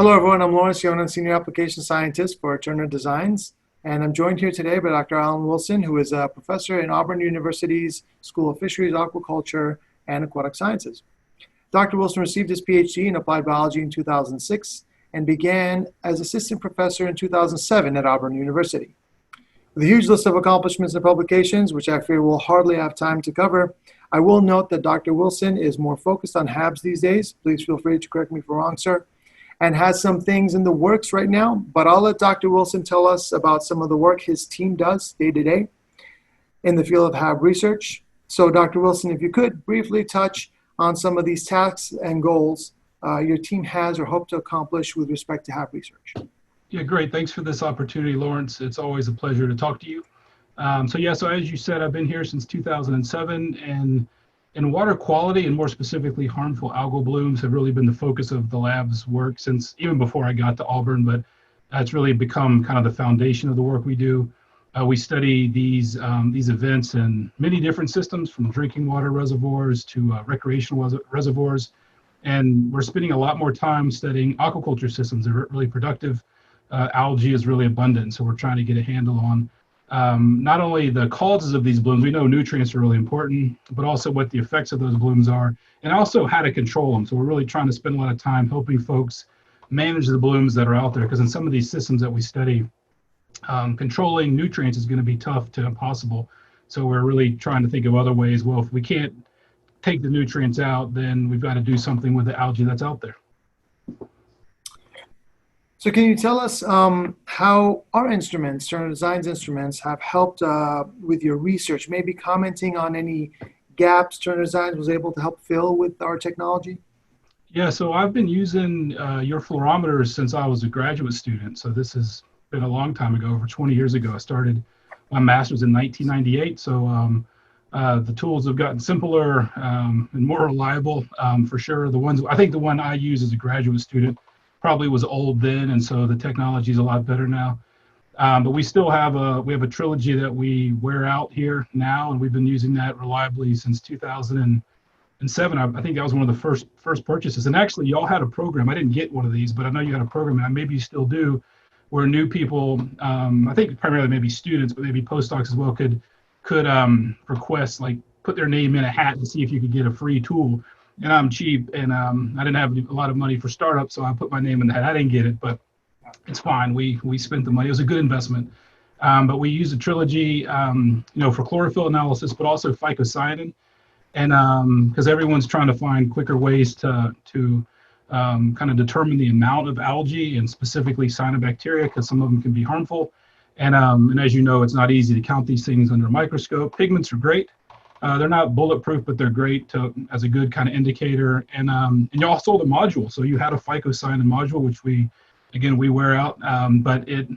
Hello, everyone. I'm Lawrence Yonan, Senior Application Scientist for Turner Designs, and I'm joined here today by Dr. Alan Wilson, who is a professor in Auburn University's School of Fisheries, Aquaculture, and Aquatic Sciences. Dr. Wilson received his PhD in Applied Biology in 2006 and began as assistant professor in 2007 at Auburn University. With a huge list of accomplishments and publications, which I fear we'll hardly have time to cover, I will note that Dr. Wilson is more focused on HABs these days. Please feel free to correct me if I'm wrong, sir. And has some things in the works right now, but I'll let Dr. Wilson tell us about some of the work his team does day to day in the field of HAB research. So Dr. Wilson, if you could briefly touch on some of these tasks and goals your team has or hope to accomplish with respect to HAB research. Yeah, great. Thanks for this opportunity, Lawrence. It's always a pleasure to talk to you. So as you said, I've been here since 2007, and water quality and more specifically harmful algal blooms have really been the focus of the lab's work since even before I got to Auburn, but that's really become kind of the foundation of the work we do. We study these events in many different systems, from drinking water reservoirs to recreational reservoirs, and we're spending a lot more time studying aquaculture systems that are really productive. Algae is really abundant, so we're trying to get a handle on not only the causes of these blooms. We know nutrients are really important, but also what the effects of those blooms are, and also how to control them. So we're really trying to spend a lot of time helping folks manage the blooms that are out there, because in some of these systems that we study, controlling nutrients is going to be tough to impossible. So we're really trying to think of other ways. Well, if we can't take the nutrients out, then we've got to do something with the algae that's out there. So can you tell us how our instruments, Turner Designs instruments, have helped with your research, maybe commenting on any gaps Turner Designs was able to help fill with our technology? Yeah, so I've been using your fluorometers since I was a graduate student. So this has been a long time ago, over 20 years ago. I started my master's in 1998. So the tools have gotten simpler and more reliable for sure. I think the one I use as a graduate student probably was old then, and so the technology is a lot better now. But we still have a Trilogy that we wear out here now, and we've been using that reliably since 2007. I think that was one of the first purchases. And actually, y'all had a program. I didn't get one of these, but I know you had a program, and maybe you still do, where new people, I think primarily maybe students, but maybe postdocs as well, could request, like, put their name in a hat to see if you could get a free tool. And I'm cheap, and I didn't have a lot of money for startup, so I put my name in the hat. I didn't get it, but it's fine. We spent the money. It was a good investment. But we used a Trilogy, for chlorophyll analysis, but also phycocyanin, and because everyone's trying to find quicker ways to kind of determine the amount of algae, and specifically cyanobacteria, because some of them can be harmful. And as you know, it's not easy to count these things under a microscope. Pigments are great. They're not bulletproof, but they're great as a good kind of indicator. And you also sold a module. So you had a phycocyanin module, which we wear out. But it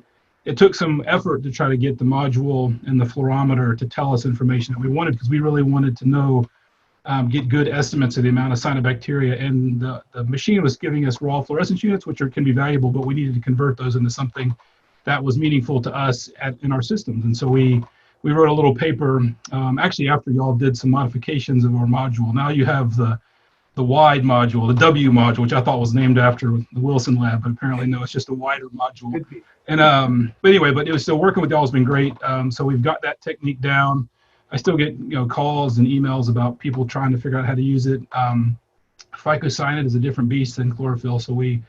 took some effort to try to get the module and the fluorometer to tell us information that we wanted, because we really wanted to know, get good estimates of the amount of cyanobacteria. And the machine was giving us raw fluorescence units, which can be valuable, but we needed to convert those into something that was meaningful to us in our systems. And so we wrote a little paper, actually after y'all did some modifications of our module. Now you have the wide module, the W module, which I thought was named after the Wilson lab, but apparently no, it's just a wider module. And but anyway, but it was still working with y'all has been great. So we've got that technique down. I still get calls and emails about people trying to figure out how to use it. Phycocyanin is a different beast than chlorophyll, so we've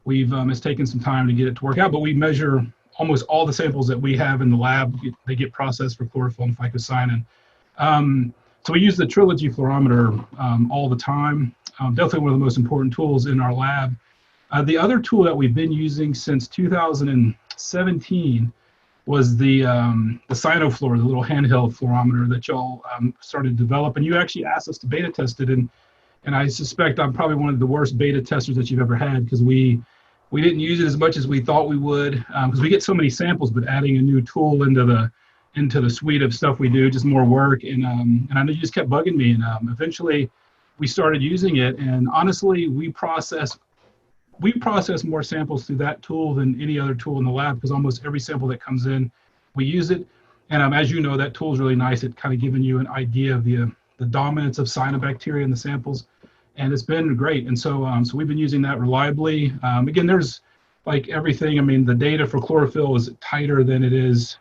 it's taken some time to get it to work out, but we measure almost all the samples that we have in the lab. They get processed for chlorophyll and phycocyanin. So we use the Trilogy fluorometer all the time. Definitely one of the most important tools in our lab. The other tool that we've been using since 2017 was the CyanoFluor, the little handheld fluorometer that y'all started to develop. And you actually asked us to beta test it. And I suspect I'm probably one of the worst beta testers that you've ever had, because we didn't use it as much as we thought we would, because we get so many samples, but adding a new tool into the suite of stuff we do, just more work. And I know you just kept bugging me, and eventually we started using it. And honestly, we process more samples through that tool than any other tool in the lab, because almost every sample that comes in, we use it. And as you know, that tool is really nice at kind of giving you an idea of the dominance of cyanobacteria in the samples. and it's been great. And so we've been using that reliably. Again, there's like everything. I mean, the data for chlorophyll is tighter than it is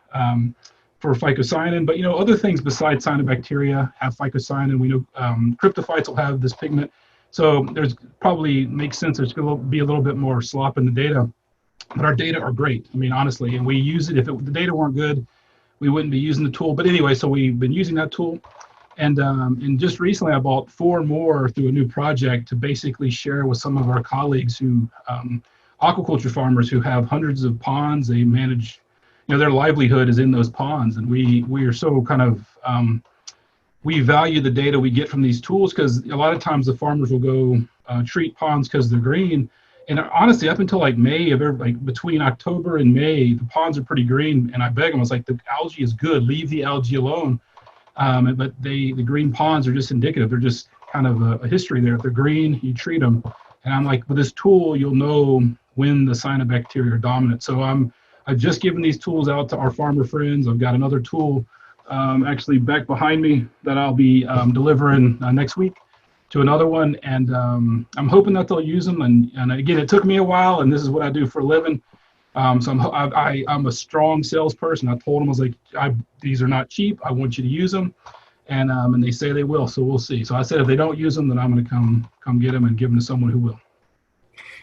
for phycocyanin, but other things besides cyanobacteria have phycocyanin. We know cryptophytes will have this pigment. So there's probably makes sense there's going to be a little bit more slop in the data, but our data are great. I mean, honestly, and we use it. If the data weren't good, we wouldn't be using the tool. But anyway, so we've been using that tool. And just recently, I bought 4 more through a new project to basically share with some of our colleagues who, aquaculture farmers who have hundreds of ponds. They manage, their livelihood is in those ponds. And we are so kind of, we value the data we get from these tools because a lot of times the farmers will go treat ponds because they're green. And honestly, up until like May between October and May, the ponds are pretty green. And I beg them, I was like, the algae is good. Leave the algae alone. But the green ponds are just indicative. They're just kind of a history there. If they're green, you treat them. And I'm like, with this tool, you'll know when the cyanobacteria are dominant. So I've just given these tools out to our farmer friends. I've got another tool actually back behind me that I'll be delivering next week to another one. And I'm hoping that they'll use them. And again, it took me a while, and this is what I do for a living. So I'm a strong salesperson. I told them, I was like, these are not cheap. I want you to use them. And they say they will, so we'll see. So I said, if they don't use them, then I'm going to come get them and give them to someone who will.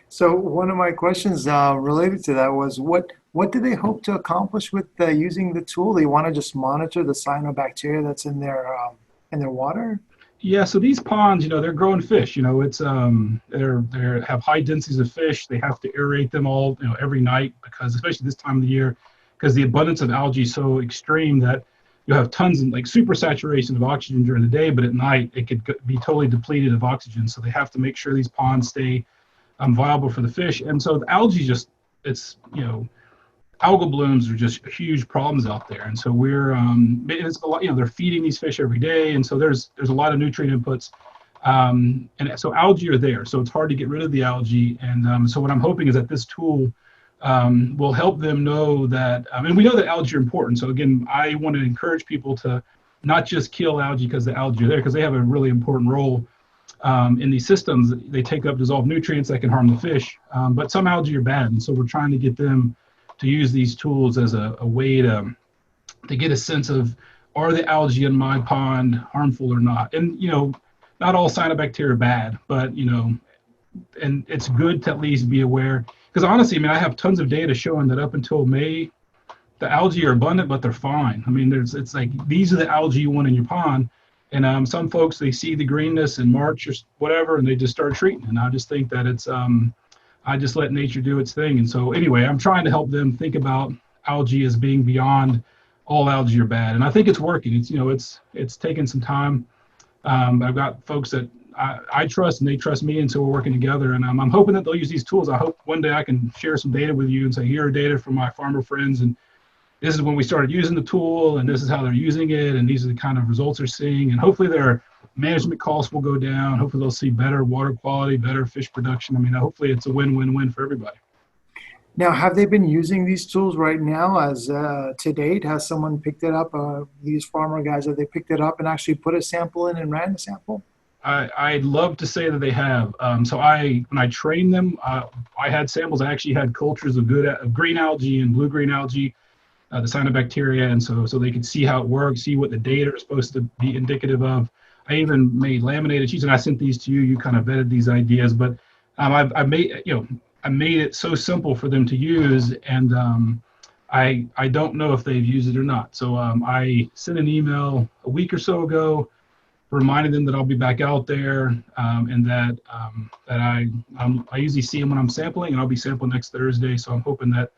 So one of my questions related to that was, what do they hope to accomplish with using the tool? They want to just monitor the cyanobacteria that's in their water? Yeah, so these ponds, they're growing fish. It's they have high densities of fish. They have to aerate them all, every night, because especially this time of the year, because the abundance of algae is so extreme that you have tons of like super saturation of oxygen during the day, but at night it could be totally depleted of oxygen. So they have to make sure these ponds stay viable for the fish. And so the algae algal blooms are just huge problems out there. And so it's a lot, they're feeding these fish every day. And so there's a lot of nutrient inputs. And so algae are there. So it's hard to get rid of the algae. And so what I'm hoping is that this tool will help them know that, and we know that algae are important. So again, I want to encourage people to not just kill algae because the algae are there, because they have a really important role in these systems. They take up dissolved nutrients that can harm the fish. But some algae are bad. And so we're trying to get them to use these tools as a way to get a sense of, are the algae in my pond harmful or not? And, not all cyanobacteria are bad, but, and it's good to at least be aware. Because honestly, I have tons of data showing that up until May, the algae are abundant, but they're fine. It's like, these are the algae you want in your pond. And some folks, they see the greenness in March or whatever, and they just start treating. And I just think that it's, I just let nature do its thing. And so anyway, I'm trying to help them think about algae as being beyond all algae are bad. And I think it's working. It's taken some time. I've got folks that I trust and they trust me. And so we're working together, and I'm hoping that they'll use these tools. I hope one day I can share some data with you and say, here are data from my farmer friends. And this is when we started using the tool, and this is how they're using it. And these are the kind of results they're seeing. And hopefully their management costs will go down. Hopefully they'll see better water quality, better fish production. Hopefully it's a win-win-win for everybody. Now, have they been using these tools right now as to date? Has someone picked it up? These farmer guys, have they picked it up and actually put a sample in and ran the sample? I'd love to say that they have. So when I trained them, I had samples. I actually had cultures of green algae and blue-green algae, the cyanobacteria, and so they could see how it works, see what the data are supposed to be indicative of. I even made laminated sheets, and I sent these to you. You kind of vetted these ideas, but I made it so simple for them to use, and I don't know if they've used it or not. So I sent an email a week or so ago, reminding them that I'll be back out there, and that I usually see them when I'm sampling, and I'll be sampling next Thursday. So I'm hoping that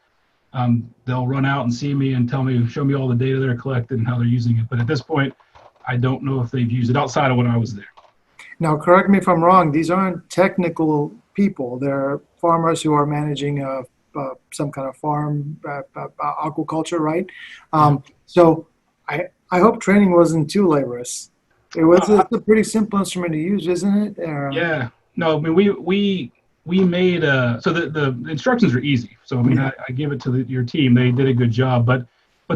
they'll run out and see me and show me all the data they're collecting and how they're using it. But at this point, I don't know if they've used it outside of when I was there. Now, correct me if I'm wrong. These aren't technical people. They're farmers who are managing some kind of farm, aquaculture, right? So I hope training wasn't too laborious. It's a pretty simple instrument to use, isn't it? Yeah. No, we made so the instructions are easy. So I give it to your team. They did a good job, but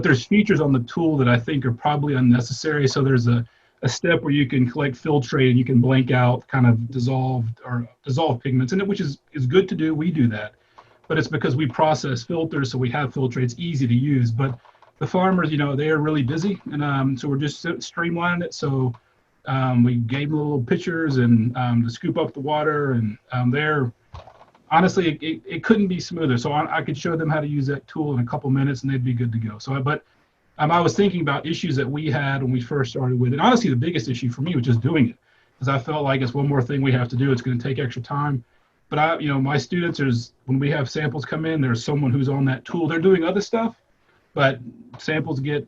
there's features on the tool that I think are probably unnecessary. So there's a a step where you can collect filtrate and you can blank out kind of dissolved pigments, and which is good to do. We do that, but it's because we process filters, so we have filtrate. It's easy to use, but the farmers, they are really busy, and so we're just streamlining it. So we gave them little pitchers and to scoop up the water, and they're honestly, it couldn't be smoother. So I could show them how to use that tool in a couple minutes, and they'd be good to go. So, but I was thinking about issues that we had when we first started with it. And honestly, the biggest issue for me was just doing it, because I felt like it's one more thing we have to do. It's going to take extra time. But my students, when we have samples come in, there's someone who's on that tool. They're doing other stuff, but samples they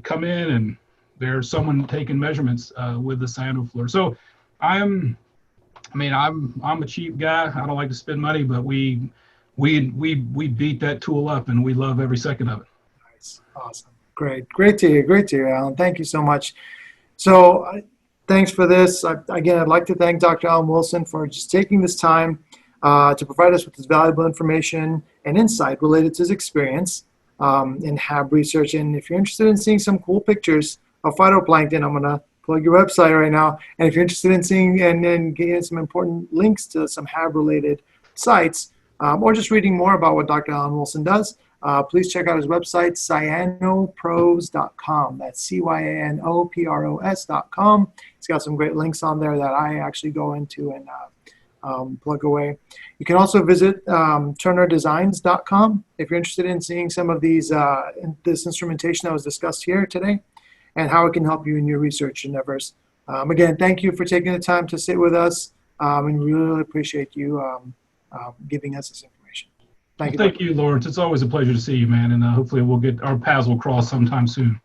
come in, and there's someone taking measurements with the CyanoFluor. So I'm a cheap guy. I don't like to spend money, but we beat that tool up, and we love every second of it. Nice, awesome, great to hear, Alan. Thank you so much. So thanks for this. Again, I'd like to thank Dr. Alan Wilson for just taking this time to provide us with this valuable information and insight related to his experience in HAB research. And if you're interested in seeing some cool pictures of phytoplankton, I'm going to plug your website right now. And if you're interested in seeing and getting some important links to some HAB-related sites, or just reading more about what Dr. Alan Wilson does, please check out his website, cyanopros.com. That's CYANOPROS.com. It's got some great links on there that I actually go into and plug away. You can also visit turnerdesigns.com if you're interested in seeing some of this instrumentation that was discussed here today and how it can help you in your research endeavors. Again, thank you for taking the time to sit with us, and we really appreciate you giving us this information. Thank you, Lawrence. It's always a pleasure to see you, man, and hopefully our paths will cross sometime soon.